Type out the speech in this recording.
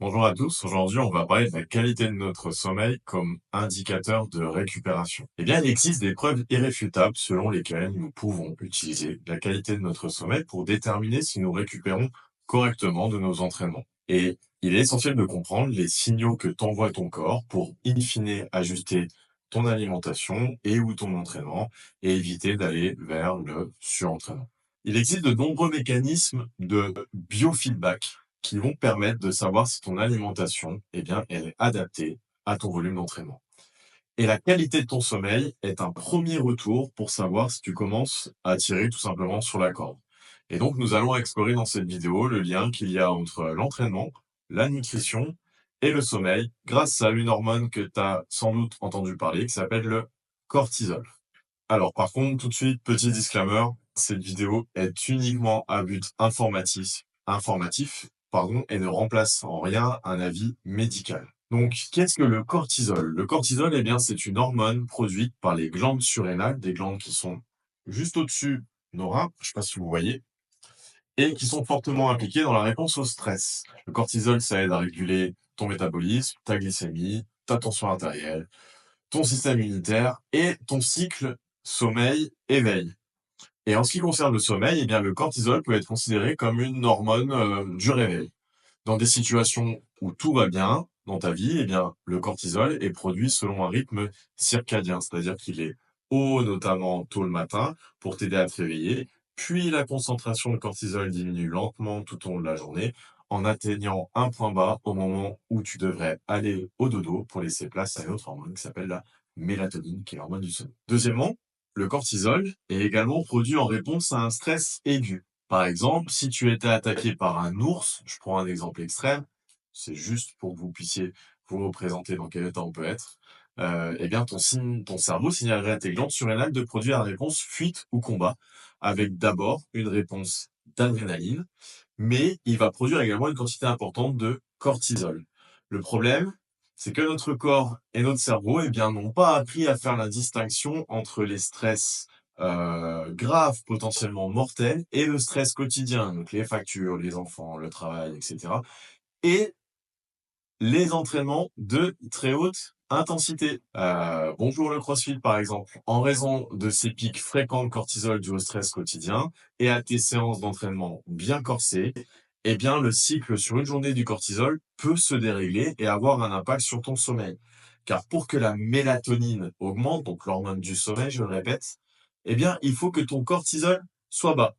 Bonjour à tous, aujourd'hui on va parler de la qualité de notre sommeil comme indicateur de récupération. Eh bien, il existe des preuves irréfutables selon lesquelles nous pouvons utiliser la qualité de notre sommeil pour déterminer si nous récupérons correctement de nos entraînements. Et il est essentiel de comprendre les signaux que t'envoie ton corps pour in fine ajuster ton alimentation et ou ton entraînement et éviter d'aller vers le surentraînement. Il existe de nombreux mécanismes de biofeedback qui vont permettre de savoir si ton alimentation, eh bien, elle est adaptée à ton volume d'entraînement. Et la qualité de ton sommeil est un premier retour pour savoir si tu commences à tirer tout simplement sur la corde. Et donc, nous allons explorer dans cette vidéo le lien qu'il y a entre l'entraînement, la nutrition et le sommeil grâce à une hormone que tu as sans doute entendu parler qui s'appelle le cortisol. Alors, par contre, tout de suite, petit disclaimer, cette vidéo est uniquement à but informatif, et ne remplace en rien un avis médical. Donc, qu'est-ce que le cortisol? Le cortisol, eh bien, c'est une hormone produite par les glandes surrénales, des glandes qui sont juste au-dessus de nos reins, je ne sais pas si vous voyez, et qui sont fortement impliquées dans la réponse au stress. Le cortisol, ça aide à réguler ton métabolisme, ta glycémie, ta tension artérielle, ton système immunitaire et ton cycle sommeil-éveil. Et en ce qui concerne le sommeil, eh bien, le cortisol peut être considéré comme une hormone du réveil. Dans des situations où tout va bien dans ta vie, eh bien, le cortisol est produit selon un rythme circadien, c'est-à-dire qu'il est haut, notamment tôt le matin, pour t'aider à te réveiller, puis la concentration de cortisol diminue lentement tout au long de la journée, en atteignant un point bas au moment où tu devrais aller au dodo pour laisser place à une autre hormone qui s'appelle la mélatonine, qui est l'hormone du sommeil. Deuxièmement, le cortisol est également produit en réponse à un stress aigu. Par exemple, si tu étais attaqué par un ours, je prends un exemple extrême, c'est juste pour que vous puissiez vous représenter dans quel état on peut être, eh bien ton cerveau signalerait à tes glandes surrénales de produire la réponse fuite ou combat, avec d'abord une réponse d'adrénaline, mais il va produire également une quantité importante de cortisol. Le problème, c'est que notre corps et notre cerveau, eh bien, n'ont pas appris à faire la distinction entre les stress graves, potentiellement mortels, et le stress quotidien, donc les factures, les enfants, le travail, etc. Et les entraînements de très haute intensité. Bonjour le CrossFit par exemple. En raison de ces pics fréquents de cortisol dus au stress quotidien et à tes séances d'entraînement bien corsées, eh bien le cycle sur une journée du cortisol peut se dérégler et avoir un impact sur ton sommeil. Car pour que la mélatonine augmente, donc l'hormone du sommeil, je le répète, eh bien il faut que ton cortisol soit bas.